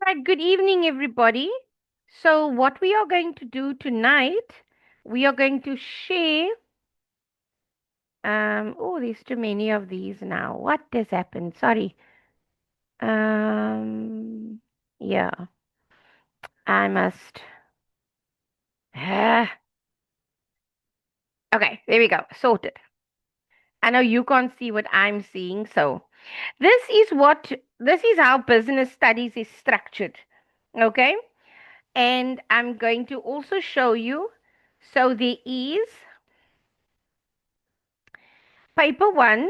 Right, good evening, everybody. So, what we are going to do tonight, we are going to share. Oh, there's too many of these now. What has happened? Sorry. Um, yeah, I must. Okay, there we go. Sorted. I know you can't see what I'm seeing, so this is how business studies is structured. Okay, and I'm going to also show you. So there is paper one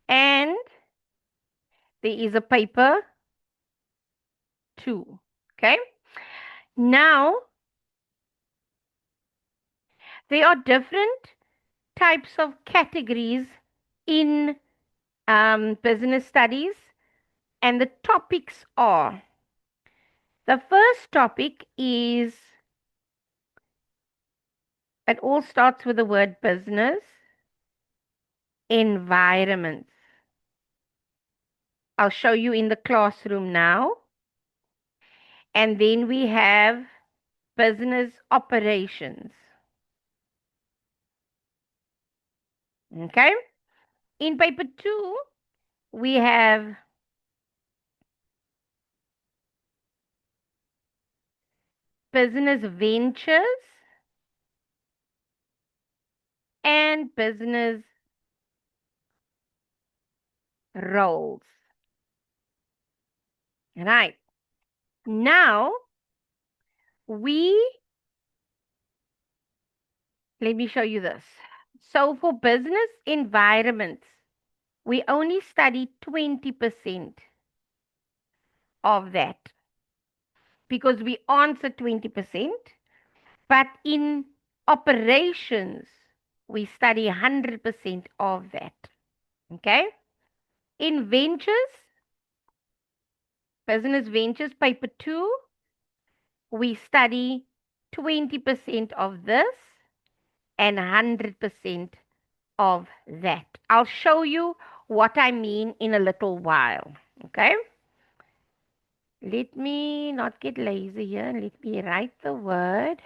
and there is a paper two. Okay. Now, there are different types of categories in business studies, and the topics are the first topic is it all starts with the word business environments. I'll show you in the classroom now. And then we have business operations. Okay. In paper two, we have business ventures and business roles. Right. Now, we, let me show you this. So, for business environments, we only study 20% of that because we answer 20%. But in operations, we study 100% of that. Okay. In ventures, business ventures, paper two, we study 20% of this and 100% of that. I'll show you what I mean in a little while. Okay. Let me not get lazy here. Let me write the word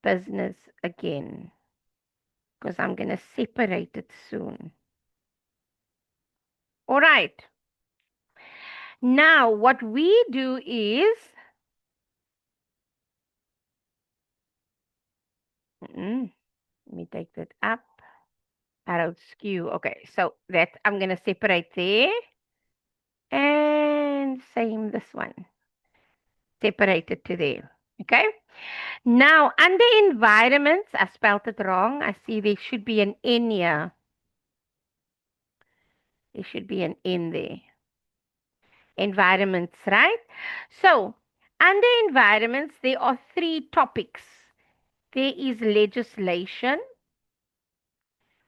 business again because I'm going to separate it soon. All right. Now, what we do is, let me take that up. Arrow skew. Okay, so that I'm going to separate there. And same this one. Separate it to there. Okay. Now, under environments, I spelled it wrong. I see there should be an N here. There should be an N there. Environments, right? So, under environments, there are three topics. There is legislation,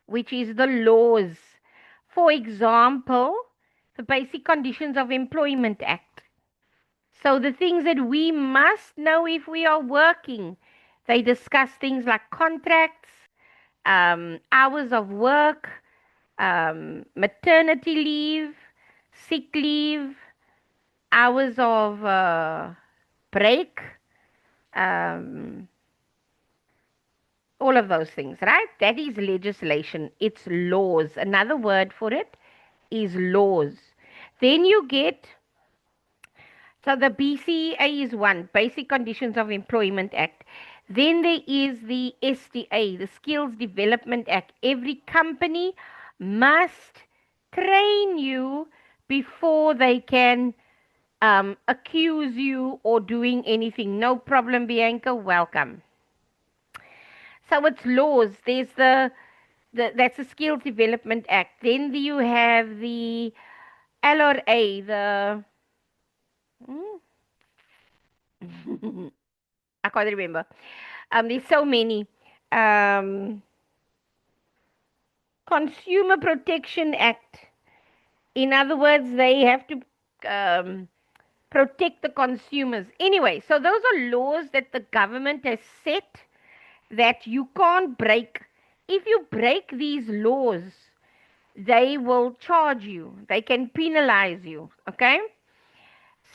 which is the laws. For example, the Basic Conditions of Employment Act. So the things that we must know if we are working, they discuss things like contracts, hours of work, maternity leave, sick leave, hours of break, um, all of those things, right? That is legislation. It's laws. Another word for it is laws. Then you get, so the BCA is one, Basic Conditions of Employment Act. Then there is the SDA, the Skills Development Act. Every company must train you before they can accuse you or doing anything. No problem, Bianca. Welcome. So it's laws. There's that's the Skills Development Act. Then you have the LRA, the I can't remember. There's so many. Um, Consumer Protection Act. In other words, they have to um, protect the consumers. Anyway, so those are laws that the government has set that you can't break. If you break these laws, they will charge you. They can penalize you. Okay.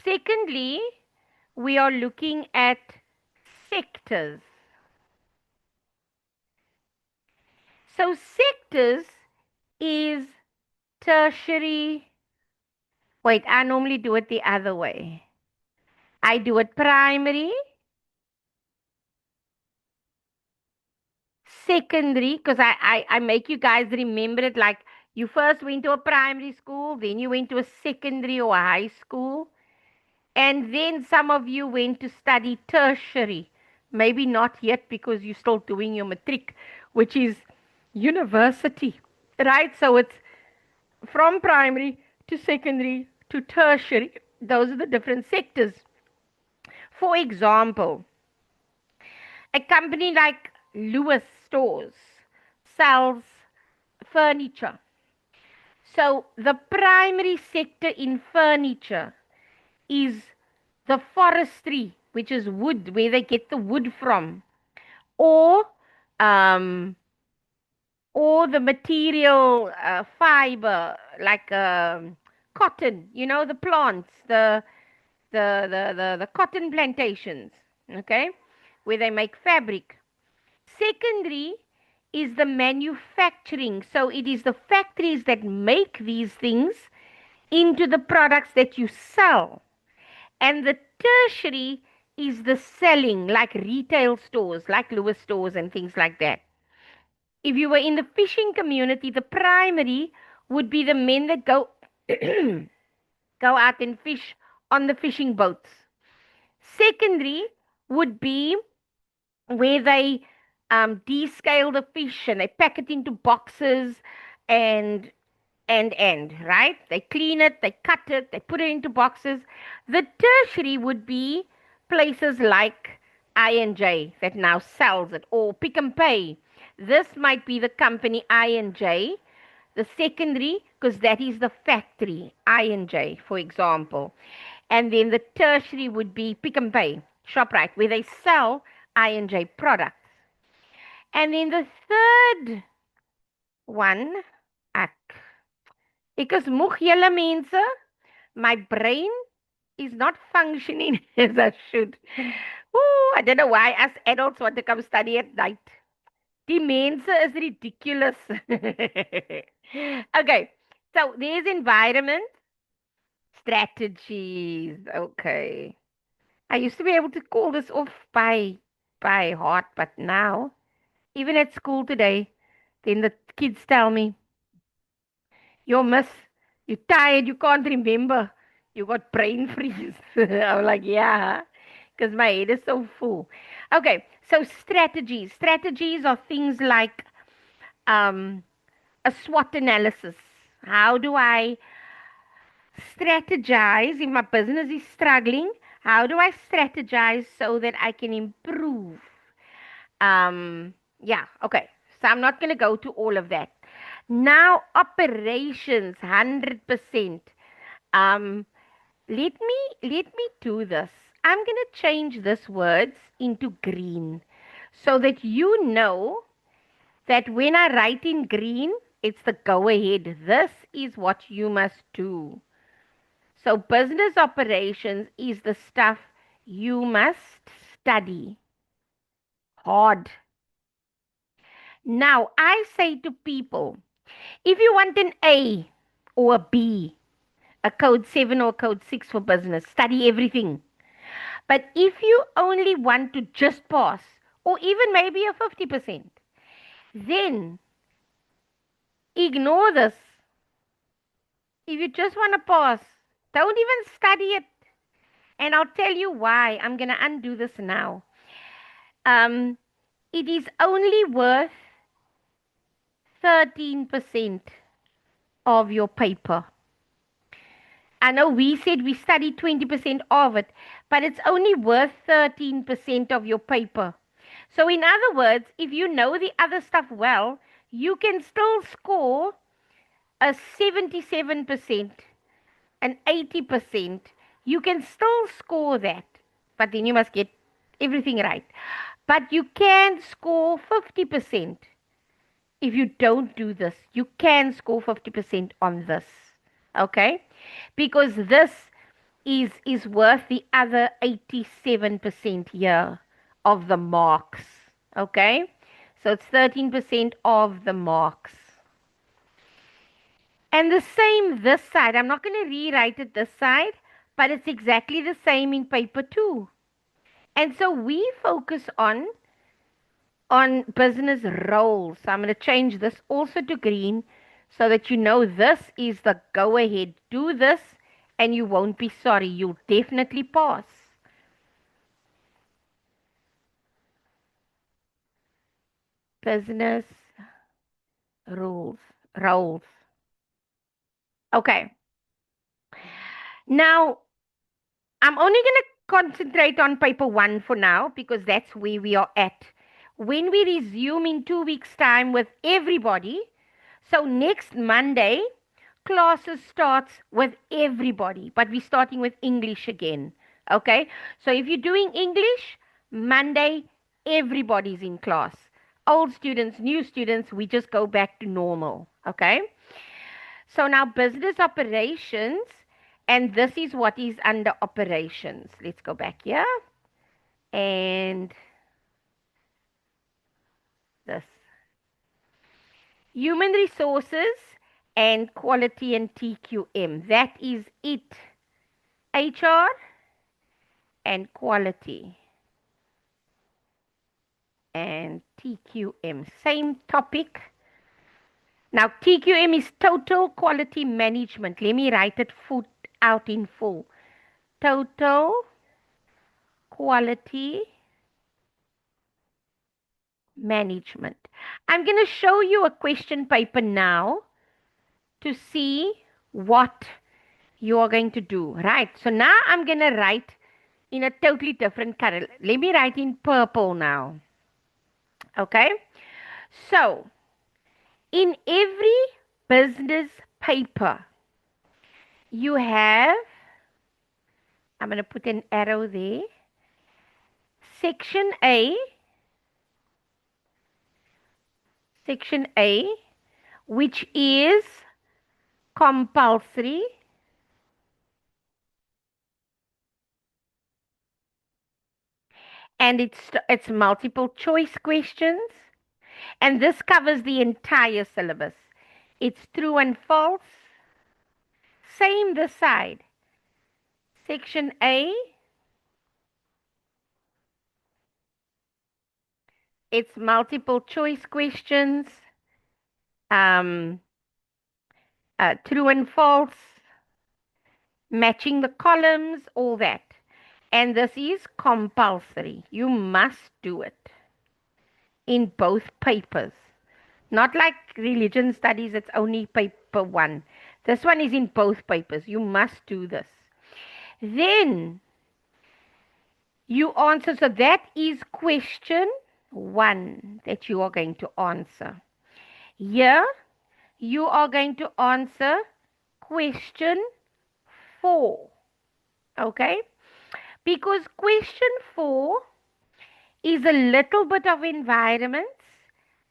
Secondly, we are looking at sectors. So sectors is tertiary. Wait, I normally do it the other way. I do it primary, secondary, because I make you guys remember it like you first went to a primary school, then you went to a secondary or a high school, and then some of you went to study tertiary. Maybe not yet because you're still doing your matric, which is university, right? So it's from primary to secondary to tertiary. Those are the different sectors. For example, a company like Lewis Stores sells furniture. So the primary sector in furniture is the forestry, which is wood, where they get the wood from, or um, or the material fiber like cotton. You know the plants, the cotton plantations. Okay, where they make fabric. Secondary is the manufacturing. So it is the factories that make these things into the products that you sell. And the tertiary is the selling, like retail stores, like Lewis stores and things like that. If you were in the fishing community, the primary would be the men that go go out and fish on the fishing boats. Secondary would be where they descale the fish and they pack it into boxes and right, they clean it, they cut it, they put it into boxes. The tertiary would be places like I&J that now sells it, or Pick and Pay. This might be the company I&J. The secondary, because that is the factory, I&J, for example. And then the tertiary would be Pick and Pay, ShopRite, where they sell I&J products. And then the third one, ek. Ek is moeg julle mense. My brain is not functioning as I should. Ooh, I don't know why us adults want to come study at night. Die mense is ridiculous. Okay, so there's environment, strategies. Okay. I used to be able to call this off by heart, but now, even at school today, then the kids tell me, "Yo, miss, you're tired, you can't remember. You got brain freeze." I'm like, yeah, because my head is so full. Okay, so strategies. Strategies are things like um, a SWOT analysis. How do I strategize if my business is struggling? How do I strategize so that I can improve? Yeah, okay. So I'm not going to go to all of that. Now, operations, 100%. Um, let me do this. I'm going to change this words into green so that you know that when I write in green, it's the go ahead. This is what you must do. So business operations is the stuff you must study hard. Now, I say to people, if you want an A or a B, a code 7 or code 6 for business, study everything. But if you only want to just pass, or even maybe a 50%, then ignore this. If you just want to pass, don't even study it. And I'll tell you why. I'm going to undo this now. Um, it is only worth 13% of your paper. I know we said we studied 20% of it, but it's only worth 13% of your paper. So, in other words, if you know the other stuff well, you can still score a 77%, an 80%. You can still score that, but then you must get everything right. But you can score 50%. if you don't do this, you can score 50% on this. Okay? Because this is worth the other 87% here of the marks. Okay? So it's 13% of the marks. And the same this side. I'm not going to rewrite it this side, but it's exactly the same in paper 2. And so we focus on business roles. So I'm going to change this also to green so that you know this is the go ahead. Do this and you won't be sorry. You'll definitely pass. Business rules, roles. Okay. Now, I'm only going to concentrate on paper 1 for now because that's where we are at. When we resume in 2 weeks' time with everybody, so next Monday, classes starts with everybody, but we're starting with English again. Okay? So if you're doing English, Monday, everybody's in class. Old students, new students, we just go back to normal. Okay? So now business operations, and this is what is under operations. Let's go back here. And this. Human resources and quality and TQM. That is it. HR and quality and TQM. Same topic. Now, TQM is total quality management. Let me write it out in full. Total quality management. I'm going to show you a question paper now to see what you are going to do. Right. So now I'm going to write in a totally different color. Let me write in purple now. Okay. So in every business paper, you have, I'm going to put an arrow there, section A, which is compulsory, and it's multiple choice questions, and this covers the entire syllabus. It's true and false. Same this side. Section A, it's multiple choice questions, um, true and false, matching the columns, all that. And this is compulsory. You must do it in both papers. Not like religion studies, it's only paper 1. This one is in both papers. You must do this. Then you answer. So that is question 1 that you are going to answer. Here you are going to answer question 4. Okay? Because question 4 is a little bit of environments.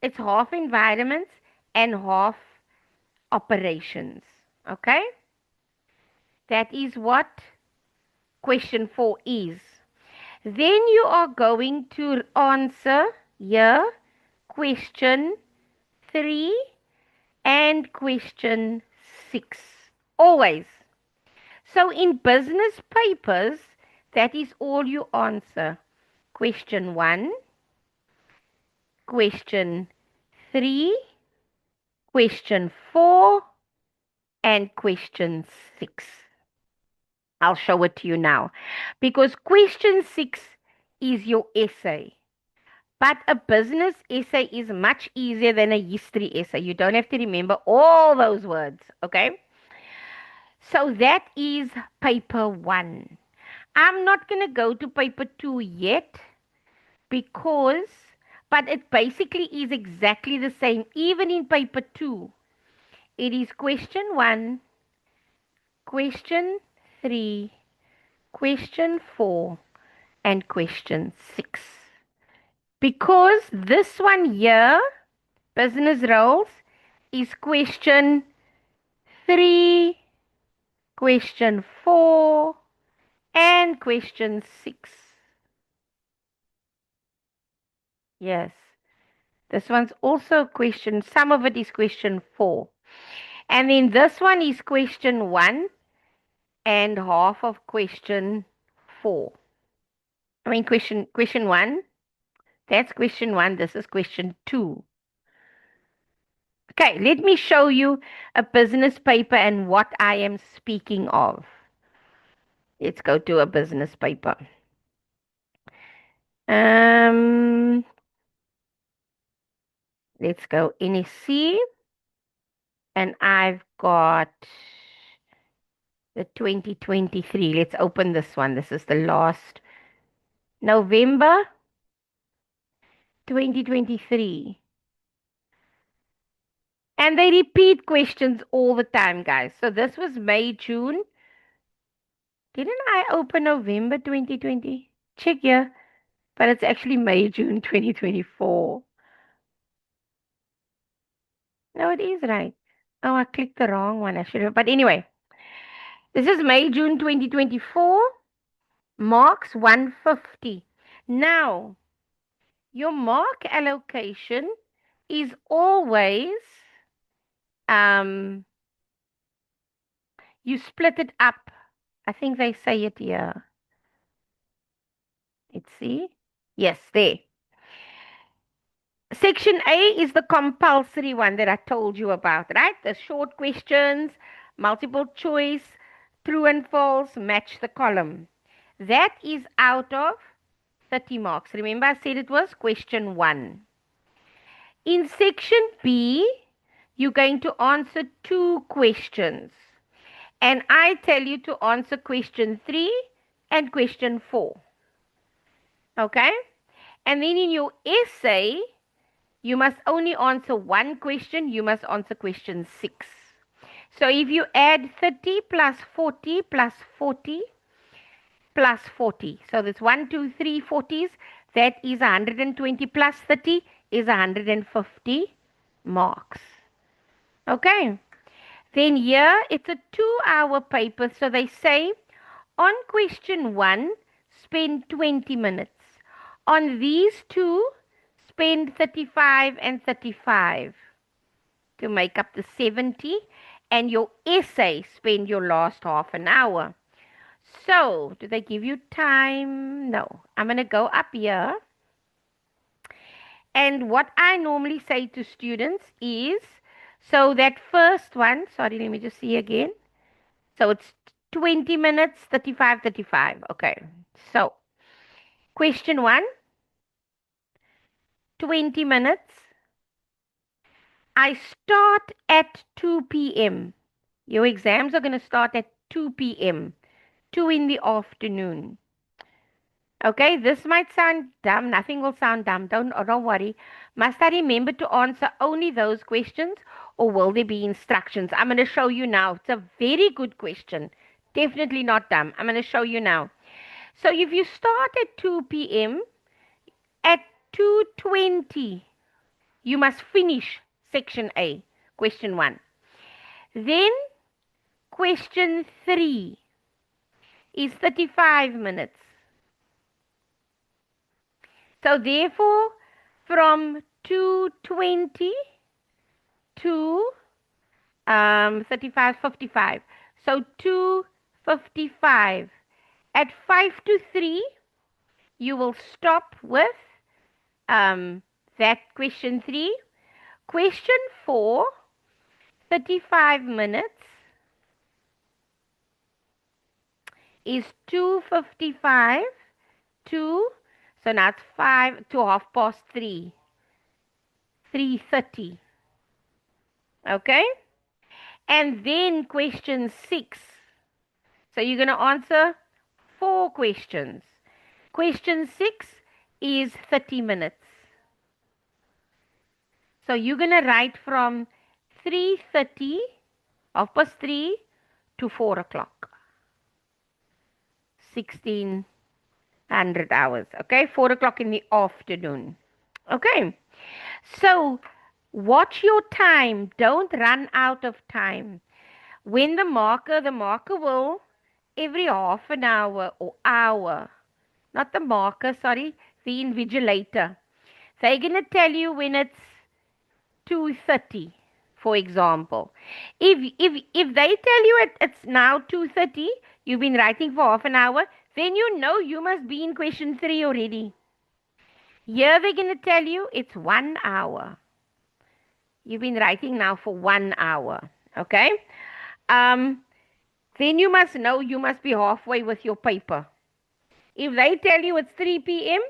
It's half environments and half operations. Okay? That is what question 4 is. Then you are going to answer here question 3 and question 6. Always. So in business papers, that is all you answer. Question 1, question 3, question 4, and question 6. I'll show it to you now. Because question 6 is your essay. But a business essay is much easier than a history essay. You don't have to remember all those words, okay? So that is paper 1. I'm not going to go to paper 2 yet because, but it basically is exactly the same. Even in paper 2, it is question 1, question 3, question 4, and question 6. Because this one here, Business roles is question 3, question 4, and question 6. Yes. This one's also question, some of it is question 4. And then this one is question 1 and half of question 4. I mean question 1. That's question 1. This is question 2. Okay, let me show you a business paper and what I am speaking of. Let's go to a business paper. Let's go NSC, and I've got the 2023. Let's open this one. This is the last November 2023. And they repeat questions all the time, guys. So this was May, June. Didn't I open November 2020? Check here. But it's actually May, June 2024. No, it is right. Oh, I clicked the wrong one. I should have. But anyway, this is May, June 2024. Marks 150. Now, your mark allocation is always, you split it up. I think they say it here. Let's see. Yes, there. Section A is the compulsory one that I told you about, right? The short questions, multiple choice, true and false, match the column. That is out of 30 marks. Remember I said it was question 1. In section B, you're going to answer 2 questions. And I tell you to answer question 3 and question 4. Okay? And then in your essay, you must only answer 1 question. You must answer question 6. So if you add 30 plus 40 plus 40 plus 40. So that's 1, 2, 3 40s. That is 120 plus 30 is 150 marks. Okay. Then here it's a 2-hour paper. So they say on question 1, spend 20 minutes. On these 2, spend 35 and 35 to make up the 70. And your essay, spend your last half an hour. So, do they give you time? No. I'm going to go up here. And what I normally say to students is, so that first one, sorry, let me just see again. So it's 20 minutes, 35, 35. Okay. So, question 1, 20 minutes. I start at 2 p.m. Your exams are going to start at 2 p.m. 2 in the afternoon. Okay, this might sound dumb. Nothing will sound dumb. Don't worry. Must I remember to answer only those questions, or will there be instructions? I'm going to show you now. It's a very good question. Definitely not dumb. I'm going to show you now. So if you start at 2 p.m., at 2:20, you must finish section A, question 1. Then question 3 is 35 minutes. So therefore, from 2:20 to 35, 55. So 2:55. At 5 to 3, you will stop with that question 3. Question 4, 35 minutes is 2:55 to, so now it's 5 to 3:30. 3:30. Okay? And then question 6. So you're going to answer 4 questions. Question 6 is 30 minutes. So you're going to write from 3:30, 3:30 to 4 o'clock. 1600 hours. Okay? 4 o'clock in the afternoon. Okay? So Watch your time. Don't run out of time. When the marker will every half an hour or hour, not the marker, sorry, the invigilator. They're going to tell you when it's 2:30, for example. If they tell you it's now 2:30, you've been writing for half an hour, then you know you must be in question 3 already. Here they're going to tell you it's 1 hour. You've been writing now for 1 hour. Okay? Um, then you must know you must be halfway with your paper. If they tell you it's 3 p.m.,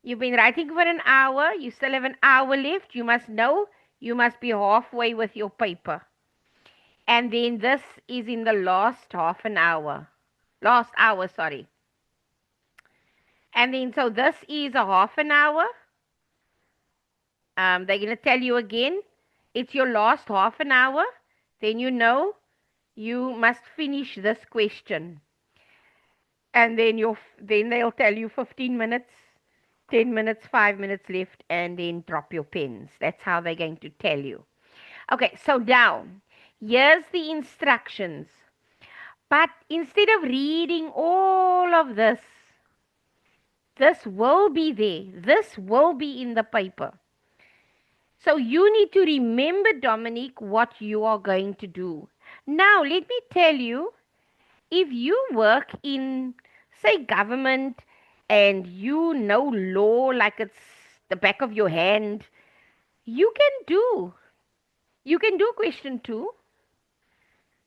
you've been writing for an hour, you still have an hour left, you must know you must be halfway with your paper. And then this is in the last half an hour. Last hour, sorry. And then so this is a half an hour. They're going to tell you again, it's your last half an hour. Then you know you must finish this question. And then they'll tell you 15 minutes, 10 minutes, 5 minutes left, and then drop your pens. That's how they're going to tell you. Okay, so down. Here's the instructions. But instead of reading all of this will be there. This will be in the paper. So you need to remember, Dominique, what you are going to do. Now, let me tell you, if you work in, say, government and you know law like it's the back of your hand, you can do question 2.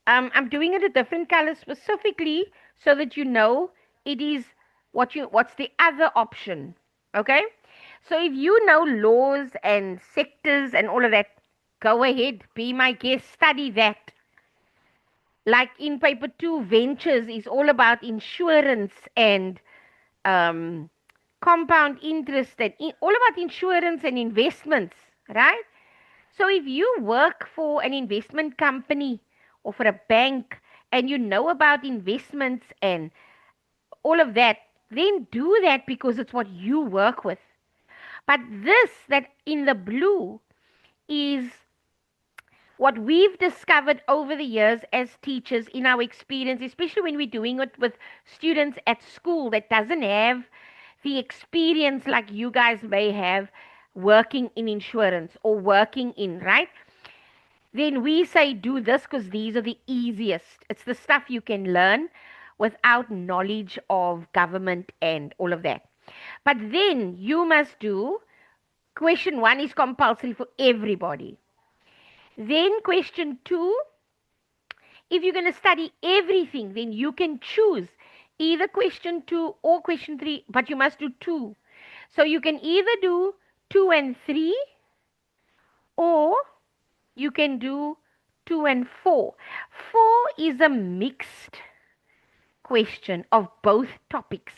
I'm doing it a different color specifically so that you know it is what's the other option. Okay? So if you know laws and sectors and all of that, go ahead, be my guest, study that. Like in paper 2, ventures is all about insurance and compound interest and all about insurance and investments, right? So if you work for an investment company or for a bank and you know about investments and all of that, then do that because it's what you work with. But this that in the blue is what we've discovered over the years as teachers in our experience, especially when we're doing it with students at school that doesn't have the experience like you guys may have working in insurance or working in, right? Then we say do this because these are the easiest. It's the stuff you can learn without knowledge of government and all of that. But then you must do question 1 is compulsory for everybody. Then question 2, if you're going to study everything, then you can choose either question 2 or question 3, but you must do 2. So you can either do 2 and 3 or you can do 2 and 4. 4 is a mixed question of both topics.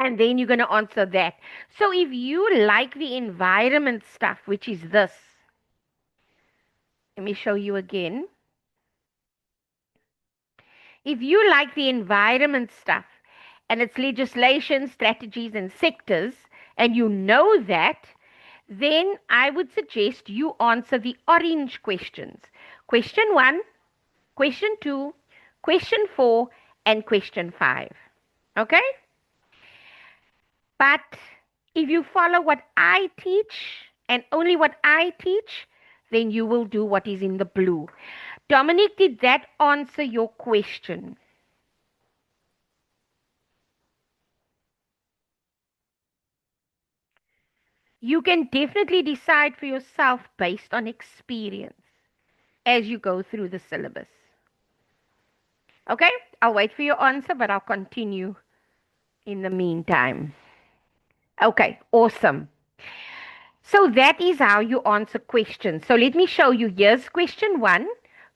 And then you're going to answer that. So if you like the environment stuff, which is this, let me show you again. If you like the environment stuff and its legislation, strategies, and sectors, and you know that, then I would suggest you answer the orange questions. Question 1, question 2, question 4, and question 5. Okay? But if you follow what I teach and only what I teach, then you will do what is in the blue. Dominique, did that answer your question? You can definitely decide for yourself based on experience as you go through the syllabus. Okay, I'll wait for your answer, but I'll continue in the meantime. Okay, awesome. So that is how you answer questions. So let me show you. Here's question 1,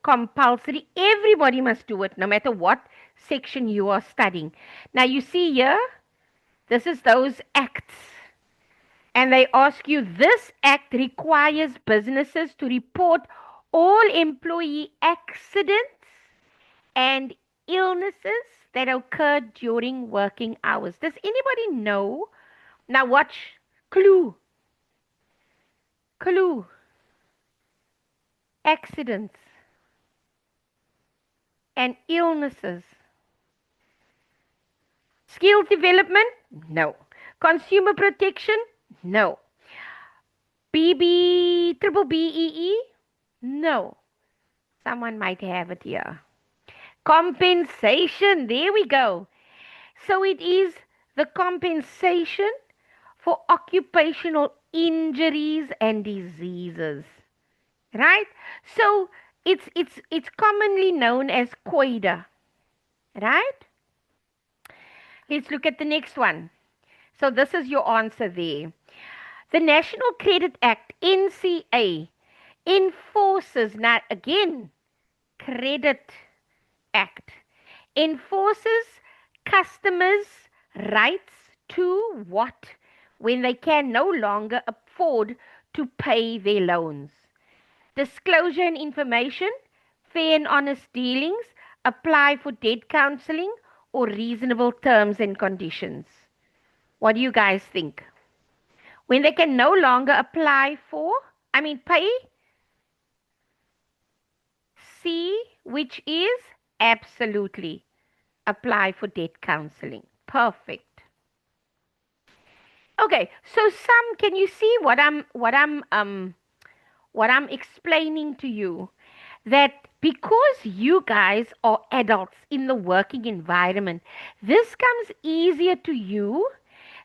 compulsory. Everybody must do it, no matter what section you are studying. Now you see here, this is those acts. And they ask you, this act requires businesses to report all employee accidents and illnesses that occur during working hours. Does anybody know? Now watch. Clue. Clue. Accidents and illnesses. Skill development? No. Consumer protection? No. Triple BEE? No. Someone might have it here. Compensation. There we go. So it is the compensation for occupational injuries and diseases. Right? So it's commonly known as COIDA. Right? Let's look at the next one. So this is your answer there. The National Credit Act, NCA, enforces, now again, Credit Act, enforces customers' rights to what? When they can no longer afford to pay their loans. Disclosure and information, fair and honest dealings, apply for debt counseling or reasonable terms and conditions. What do you guys think? When they can no longer pay, C, which is absolutely apply for debt counseling. Perfect. Okay, so can you see what I'm explaining to you? That because you guys are adults in the working environment, this comes easier to you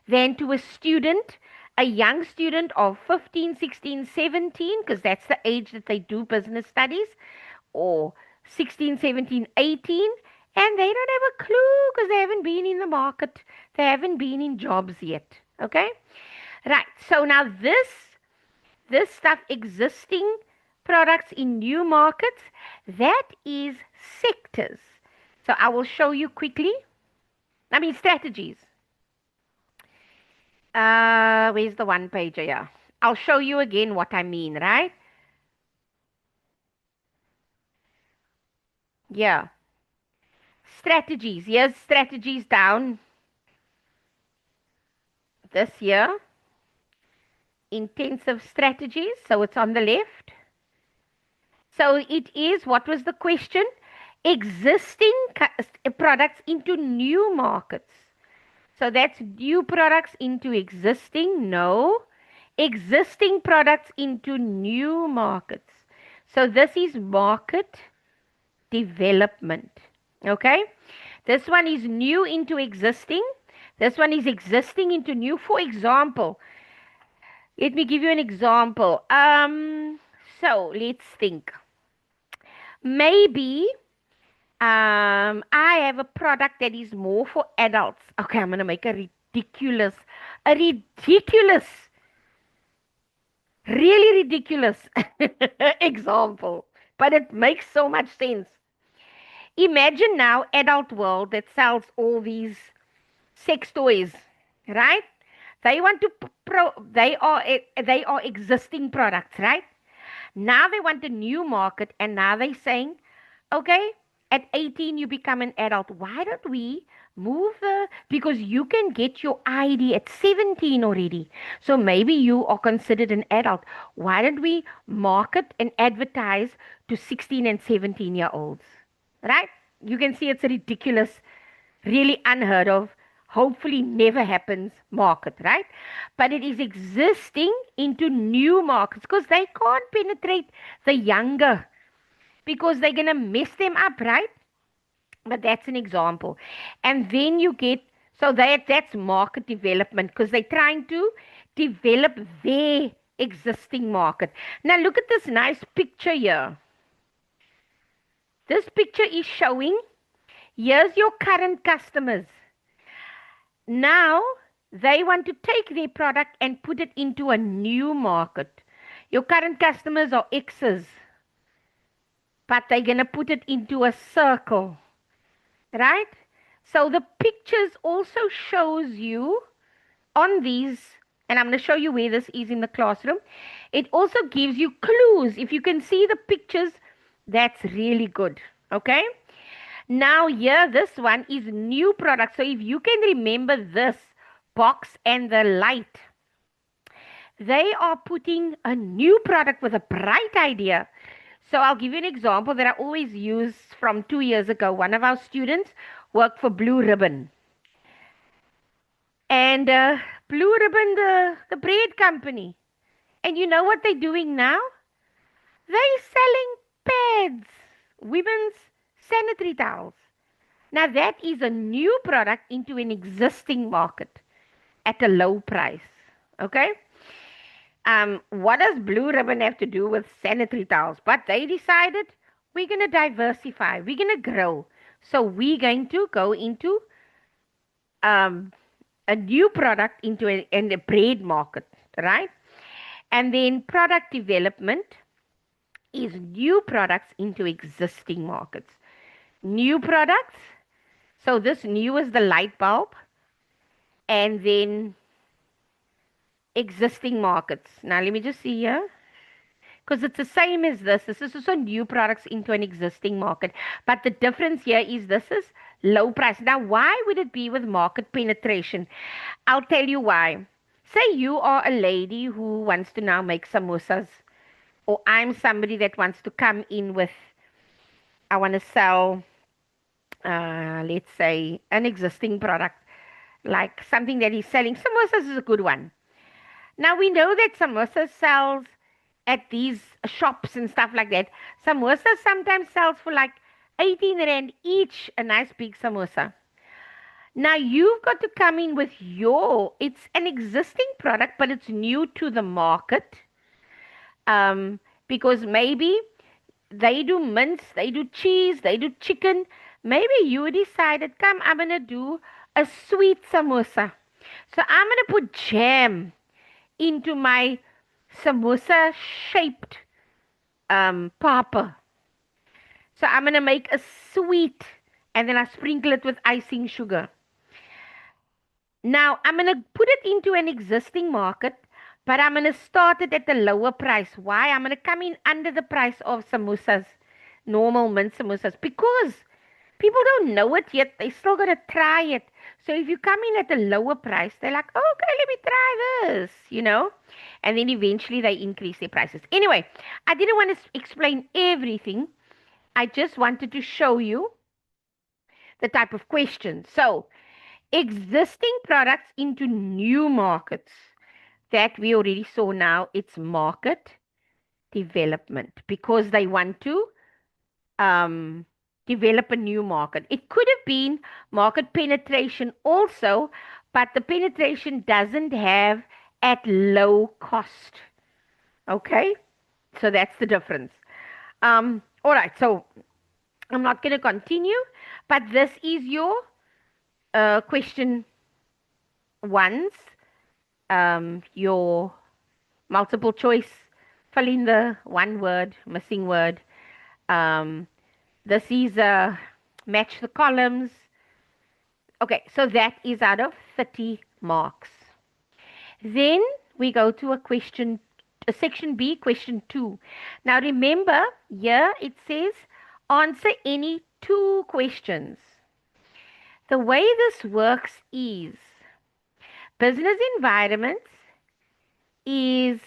than to a student, a young student of 15, 16, 17, because that's the age that they do business studies, or 16, 17, 18, and they don't have a clue because they haven't been in the market. They haven't been in jobs yet. Okay? Right. So now this stuff, existing products in new markets, that is sectors. So I will show you quickly. Strategies. Where's the one page here? I'll show you again what I mean, right? Yeah. Strategies. Here's strategies down this year. Intensive strategies. So it's on the left. So it is, what was the question? Existing products into new markets. So that's new products into existing. No. Existing products into new markets. So this is market development. Okay. This one is new into existing. This one is existing into new. For example, let me give you an example. So let's think. Maybe I have a product that is more for adults. Okay, I'm going to make a ridiculous, really ridiculous example, but it makes so much sense. Imagine now adult world that sells all these sex toys, right? They want to they are existing products, right? Now they want a new market, and now they're saying, okay, at 18 you become an adult. Why don't we move because you can get your ID at 17 already. So maybe you are considered an adult. Why don't we market and advertise to 16 and 17-year-olds? Right? You can see it's a ridiculous, really unheard of, hopefully never happens market, right? But it is existing into new markets because they can't penetrate the younger because they're going to mess them up, right? But that's an example. And then you get, so that's market development because they're trying to develop their existing market. Now look at this nice picture here. This picture is showing, here's your current customers. Now they want to take their product and put it into a new market. Your current customers are X's, but they're going to put it into a circle, right? So the pictures also shows you on these, and I'm going to show you where this is in the classroom. It also gives you clues. If you can see the pictures, that's really good, okay? Now here, this one is new product. So if you can remember this box and the light, they are putting a new product with a bright idea. So I'll give you an example that I always use from 2 years ago. One of our students worked for Blue Ribbon. And Blue Ribbon, the bread company. And you know what they're doing now? They're selling pads, women's sanitary towels. Now that is a new product into an existing market at a low price. Okay? What does Blue Ribbon have to do with sanitary towels? But they decided we're going to diversify, we're going to grow. So we're going to go into um, a new product into a bread market, right? And then product development is new products into existing markets. New products. So this new is the light bulb. And then existing markets. Now let me just see here. Because it's the same as this. This is also new products into an existing market. But the difference here is this is low price. Now, why would it be with market penetration? I'll tell you why. Say you are a lady who wants to now make samosas, or I'm somebody that wants to come in with, I want to sell, let's say, an existing product, like something that is selling. Samosas is a good one. Now, we know that samosas sells at these shops and stuff like that. Samosa sometimes sells for like 18 rand each, a nice big samosa. Now you've got to come in with it's an existing product, but it's new to the market. Because maybe they do mince, they do cheese, they do chicken. Maybe you decided, come, I'm going to do a sweet samosa. So I'm going to put jam into my samosa shaped papa. So I'm going to make a sweet and then I sprinkle it with icing sugar. Now I'm going to put it into an existing market, but I'm going to start it at the lower price. Why? I'm going to come in under the price of samosas, normal mint samosas, because people don't know it yet. They still got to try it. So if you come in at a lower price, they're like, okay, let me try this. And then eventually they increase their prices. Anyway, I didn't want to explain everything. I just wanted to show you the type of questions. So, existing products into new markets that we already saw now, it's market development because they want to develop a new market. It could have been market penetration also, but the penetration doesn't have at low cost. Okay, so that's the difference. All right, so I'm not going to continue, but this is your question ones, your multiple choice, fill in the one word, missing word. This is match the columns. Okay, so that is out of 30 marks. Then we go to a section B, question 2. Now remember, here it says answer any 2 questions. The way this works is business environments is,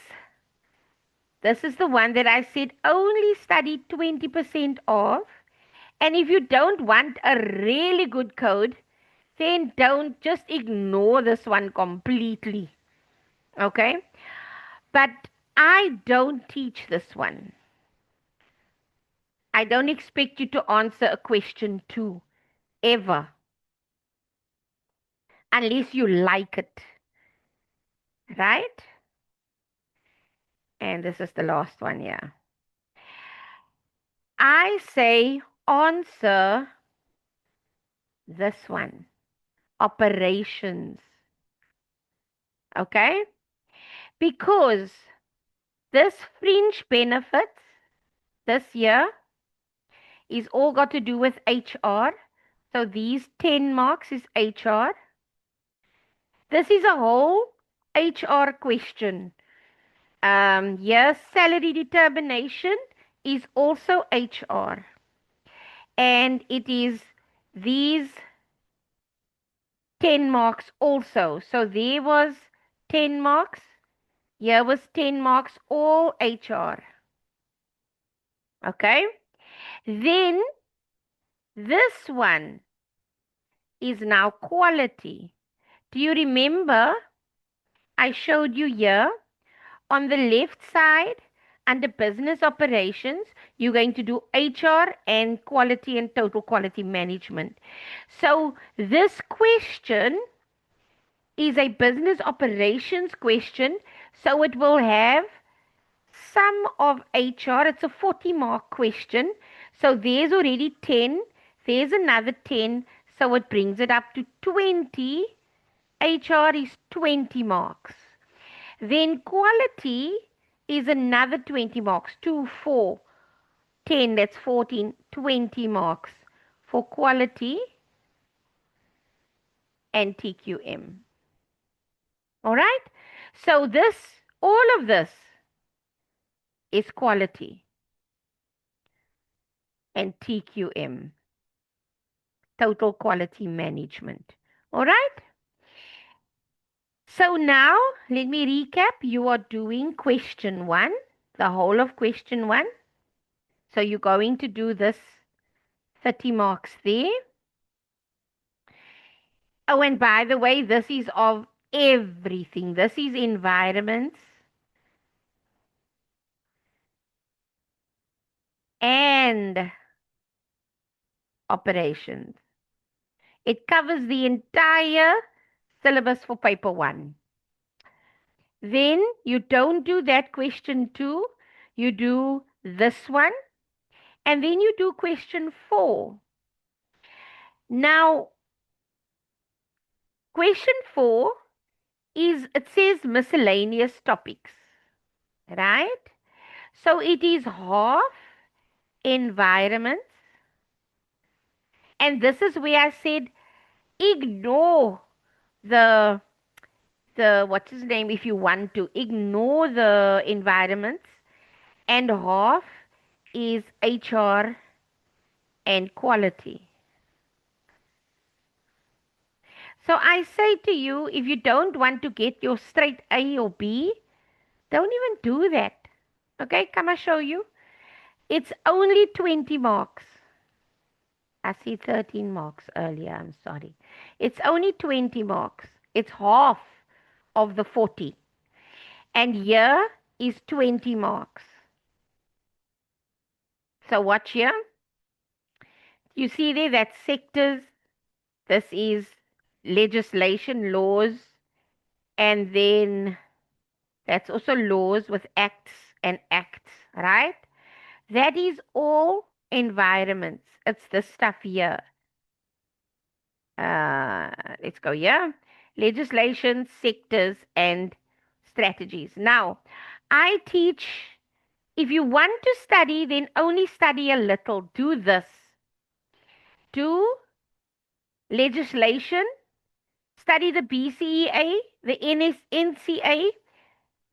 this is the one that I said only study 20% of. And if you don't want a really good code, then don't just ignore this one completely. Okay? But I don't teach this one. I don't expect you to answer a question 2 ever. Unless you like it. Right? And this is the last one, yeah. I say answer this one. Operations. Okay? Because this fringe benefits this year is all got to do with HR. So these 10 marks is HR. This is a whole HR question. Yes, salary determination is also HR. And it is these 10 marks also. So there was 10 marks. Here was 10 marks, all HR. Okay. Then this one is now quality. Do you remember I showed you here on the left side under business operations, you're going to do HR and quality and total quality management. So this question is a business operations question. So it will have some of HR. It's a 40 mark question. So there's already 10. There's another 10. So it brings it up to 20. HR is 20 marks. Then quality is another 20 marks. 2, 4, 10, that's 14, 20 marks for quality and TQM. All right? So all of this is quality and TQM, total quality management. All right? So now let me recap. You are doing question 1, the whole of question 1. So you're going to do this 30 marks there. Oh, and by the way, this is of everything. This is environments and operations. It covers the entire syllabus for paper 1. Then you don't do that question 2. You do this one. And then you do question 4. Now, question 4 it says miscellaneous topics, right? So it is half environments. And this is where I said ignore the what's his name, if you want to ignore the environments, and half is HR and quality. So I say to you, if you don't want to get your straight A or B, don't even do that. Okay, come I show you. It's only 20 marks. I see 13 marks earlier, I'm sorry. It's only 20 marks. It's half of the 40. And here is 20 marks. So watch here. You see there, that's sectors. This is legislation, laws. And then that's also laws with acts and acts, right? That is all environments. It's this stuff here. Let's go here. Legislation, sectors, and strategies. Now, I teach, if you want to study, then only study a little. Do this. Do legislation, study the BCEA, the NCA,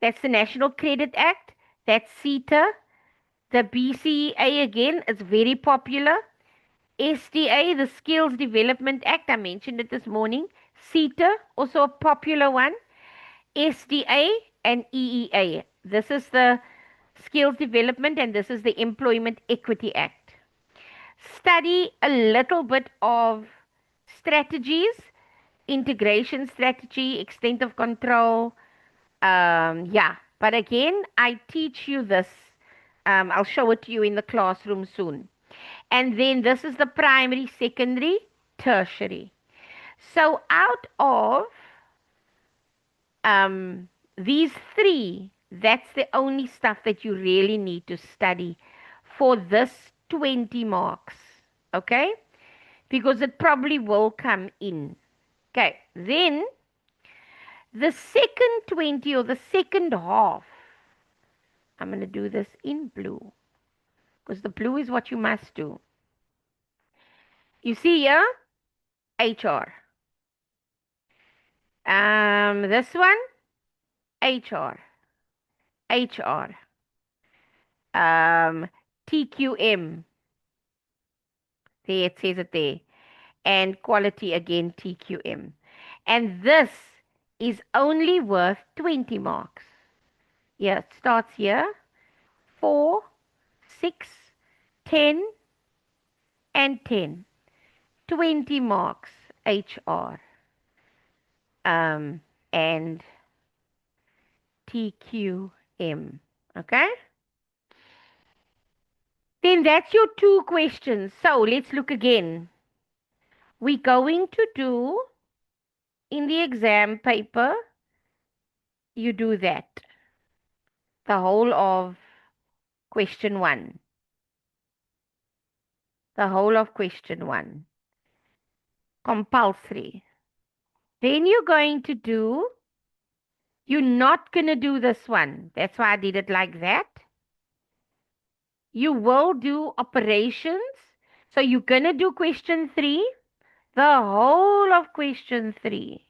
that's the National Credit Act, that's CETA, the BCEA again, it's very popular. SDA, the Skills Development Act, I mentioned it this morning. CETA, also a popular one. SDA and EEA. This is the Skills Development and this is the Employment Equity Act. Study a little bit of strategies, integration strategy, extent of control. Yeah, but again, I teach you this. I'll show it to you in the classroom soon. And then this is the primary, secondary, tertiary. So out of these 3, that's the only stuff that you really need to study for this 20 marks. Okay? Because it probably will come in. Okay, then the second 20 or the second half, I'm going to do this in blue because the blue is what you must do. You see here, HR. This one, HR. HR. TQM. There, it says it there. and quality again TQM. And this is only worth 20 marks. Yeah, it starts here. 4, 6, 10, and 10. 20 marks HR and TQM. Okay? Then that's your 2 questions. So let's look again. We're going to do in the exam paper, you do that. The whole of question 1. The whole of question 1. Compulsory. Then you're going to do, you're not going to do this one. That's why I did it like that. You will do operations. So you're going to do question 3, the whole of question 3.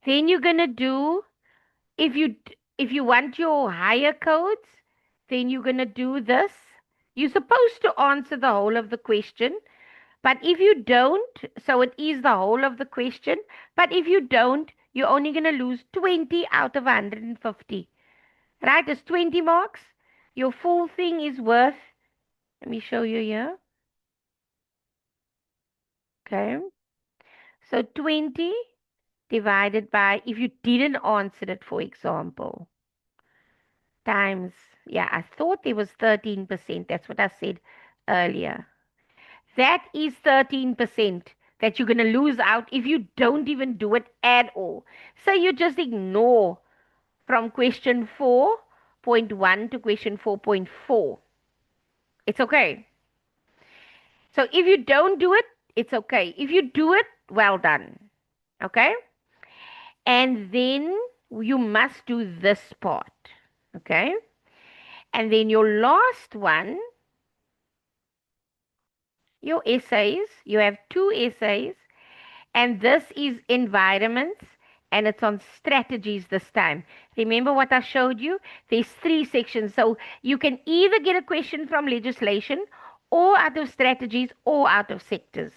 Then you're going to do, if you want your higher codes, then you're going to do this. You're supposed to answer the whole of the question. But if you don't, so it is the whole of the question. But if you don't, you're only going to lose 20 out of 150. Right? It's 20 marks. Your full thing is worth, let me show you here. Okay. So 20 divided by, if you didn't answer it, for example, times, yeah, I thought there was 13%. That's what I said earlier. That is 13% that you're going to lose out if you don't even do it at all. So you just ignore from question 4.1 to question 4.4. It's okay. So if you don't do it, it's okay. If you do it, well done. Okay? And then you must do this part. Okay? And then your last one, your essays, you have 2 essays, and this is environments, and it's on strategies this time. Remember what I showed you? There's 3 sections. So you can either get a question from legislation, or out of strategies, or out of sectors.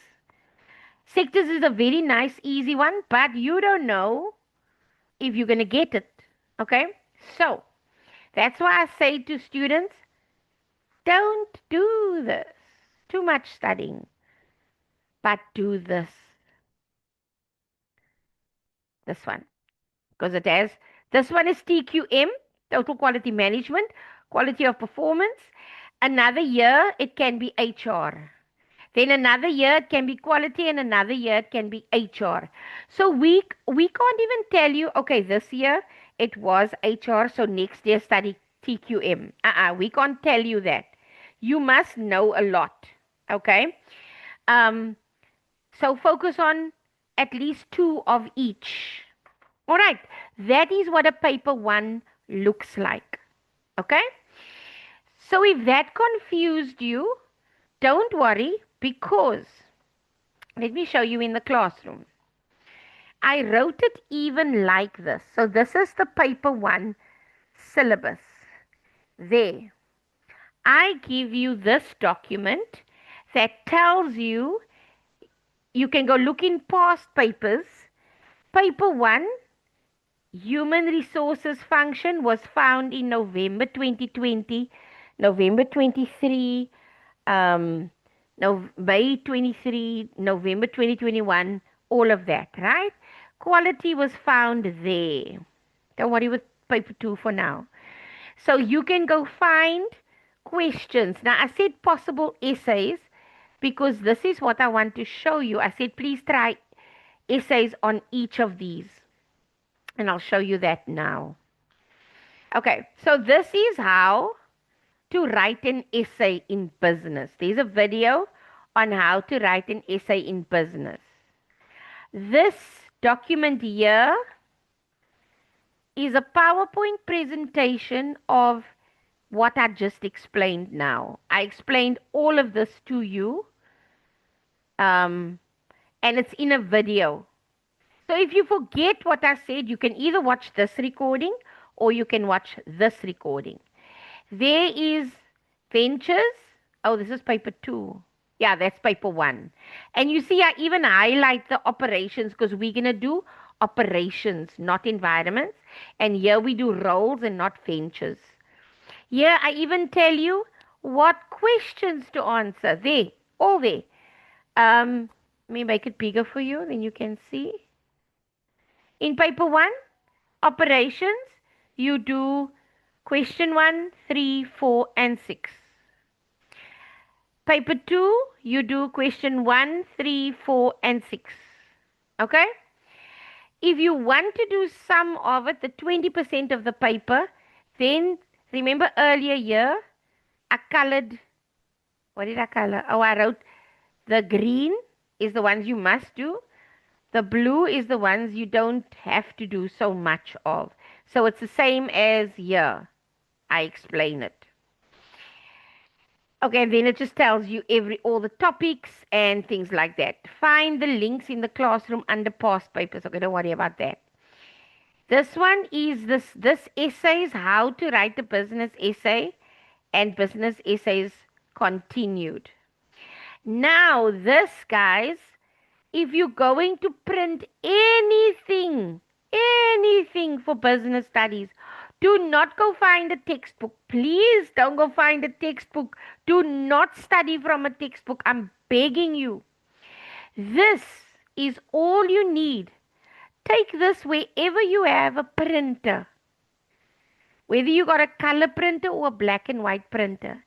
Sectors is a very nice, easy one, but you don't know if you're going to get it. Okay? So that's why I say to students, don't do this. Too much studying. But do this. This one. Because it has, this one is TQM, Total Quality Management, Quality of Performance. Another year, it can be HR. Then another year, it can be quality, and another year, it can be HR. So we can't even tell you, okay, this year, it was HR, so next year, study TQM. We can't tell you that. You must know a lot, okay? So focus on at least 2 of each. All right, that is what a paper 1 looks like. Okay? So if that confused you, don't worry, because let me show you in the classroom. I wrote it even like this. So this is the paper 1 syllabus. There. I give you this document that tells you, you can go look in past papers. Paper 1, Human Resources Function, was found in November 2020, November 23, May 23, November 2021, all of that, right? Quality was found there. Don't worry with paper 2 for now. So you can go find questions. Now, I said possible essays because this is what I want to show you. I said, please try essays on each of these. And I'll show you that now. Okay, so this is how to write an essay in business. There's a video on how to write an essay in business. This document here is a PowerPoint presentation of what I just explained now. I explained all of this to you, and it's in a video. So if you forget what I said, you can either watch this recording or you can watch this recording. There is ventures, Oh, this is paper 2. Yeah, that's paper 1. And you see, I even highlight the operations because we're going to do operations, not environments. And here we do roles and not ventures. Here I even tell you what questions to answer. There, all there. Let me make it bigger for you, then you can see. In paper 1, operations, you do question 1, 3, 4, and 6. Paper 2, you do question 1, 3, 4, and 6. Okay? If you want to do some of it, the 20% of the paper, then remember earlier here, I colored, what did I color? Oh, I wrote the green is the ones you must do. The blue is the ones you don't have to do so much of. So it's the same as here. I explain it. Okay, then it just tells you all the topics and things like that. Find the links in the classroom under past papers. Okay, don't worry about that. This one is this essay is how to write a business essay and business essays continued. Now this, guys, if you're going to print anything for business studies, do not go find a textbook. Please don't go find a textbook. Do not study from a textbook. I'm begging you. This is all you need. Take this wherever you have a printer. Whether you got a color printer or a black and white printer.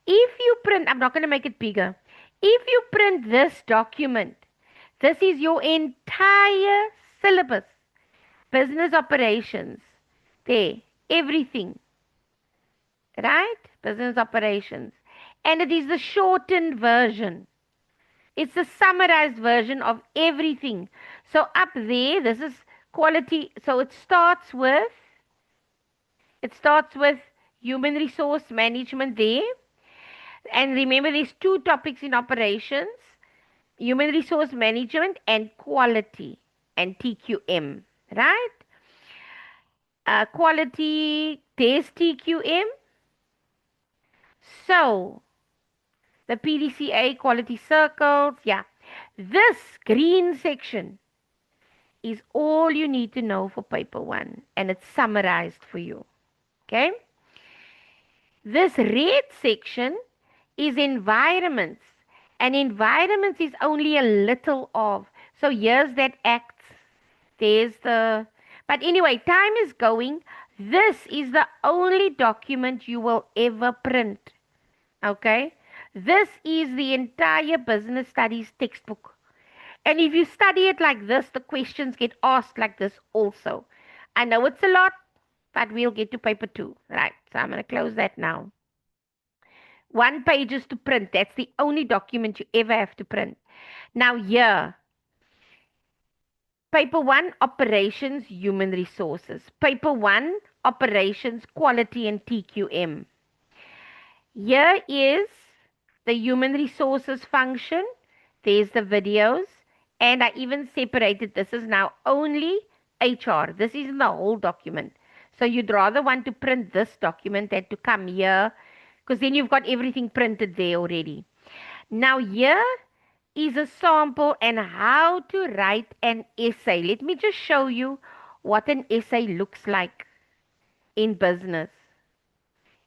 If you print, I'm not going to make it bigger. If you print this document, this is your entire syllabus. Business operations. There. Everything. Right? Business operations. And it is the shortened version. It's the summarized version of everything. So up there, this is quality. So it starts with human resource management there. And remember, there's 2 topics in operations. Human resource management and quality and TQM, right? Quality, there's TQM. So, the PDCA quality circles, yeah. This green section is all you need to know for paper 1 and it's summarized for you, okay? This red section is environments. And environments is only a little of. So here's that acts. There's the. But anyway, time is going. This is the only document you will ever print. Okay? This is the entire business studies textbook. And if you study it like this, the questions get asked like this also. I know it's a lot, but we'll get to paper 2. Right. So I'm going to close that now. 1 page is to print. That's the only document you ever have to print. Now here, paper 1, operations, human resources. Paper 1, operations, quality and TQM. Here is the human resources function. There's the videos. And I even separated, this is now only HR. This isn't the whole document. So you'd rather want to print this document than to come here, because then you've got everything printed there already. Now here is a sample and how to write an essay. Let me just show you what an essay looks like in business.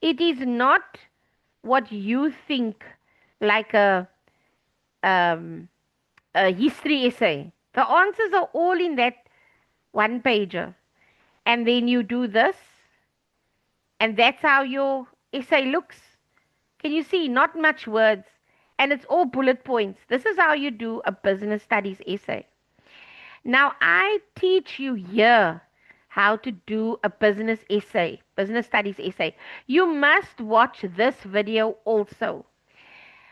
It is not what you think like a history essay. The answers are all in that 1 pager. And then you do this, and that's how your essay looks. Can you see? Not much words. And it's all bullet points. This is how you do a business studies essay. Now, I teach you here how to do a business essay, business studies essay. You must watch this video also.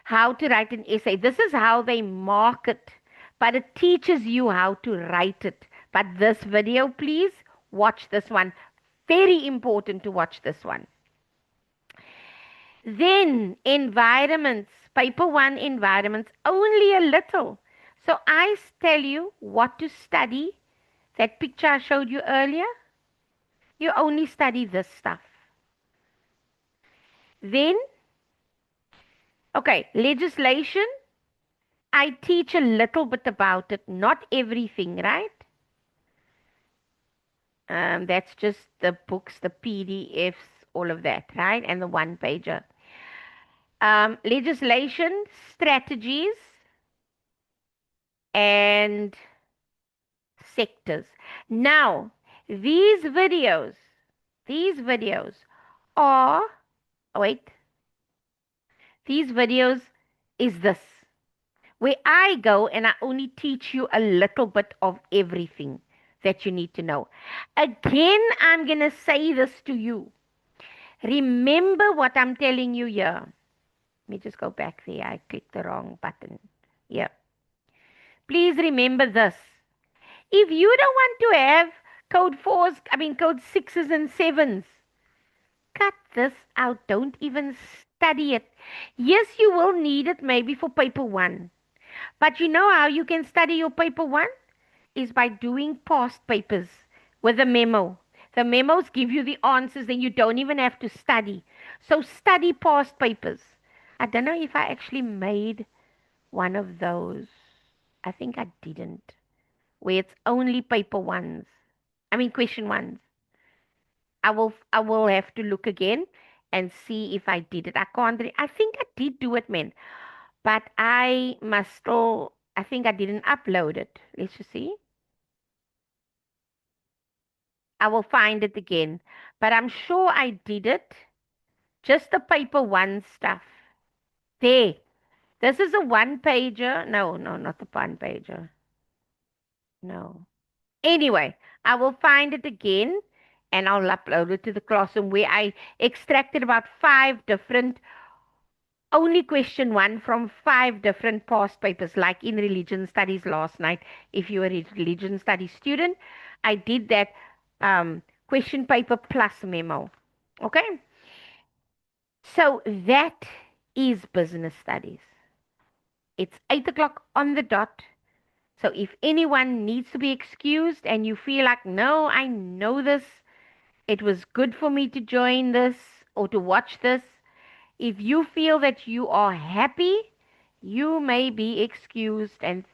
How to write an essay. This is how they mark it, but it teaches you how to write it. But this video, please watch this one. Very important to watch this one. Then environments, paper 1 environments, only a little. So I tell you what to study. That picture I showed you earlier, you only study this stuff. Then, Okay, legislation. I teach a little bit about it, not everything, right? That's just the books, the PDFs, all of that, right? And the one pager. Legislation, strategies, and sectors. Now, these videos, these videos are, oh, wait, these videos is this, where I go and I only teach you a little bit of everything that you need to know. Again, I'm going to say this to you. Remember what I'm telling you here. Let me just go back there. I clicked the wrong button. Yeah. Please remember this. If you don't want to have code 6s and 7s, cut this out. Don't even study it. Yes, you will need it maybe for paper one. But you know how you can study your paper one? Is by doing past papers with a memo. The memos give you the answers, then you don't even have to study. So study past papers. I don't know if I actually made one of those. I think I didn't. Where it's only paper ones. I mean question ones. I will have to look again and see if I did it. I can't. I think I did do it, man. But I must still. I think I didn't upload it. Let's just see. I will find it again. But I'm sure I did it. Just the paper one stuff. There. This is a one pager. No, no, not the one pager. No. Anyway, I will find it again and I'll upload it to the classroom where I extracted about five different, only question one from five different past papers, like in religion studies last night. If you're a religion studies student, I did that question paper plus memo. Okay? So that is business studies. It's 8 o'clock on the dot. So if anyone needs to be excused and you feel like, no, I know this, it was good for me to join this or to watch this, if you feel that you are happy, you may be excused and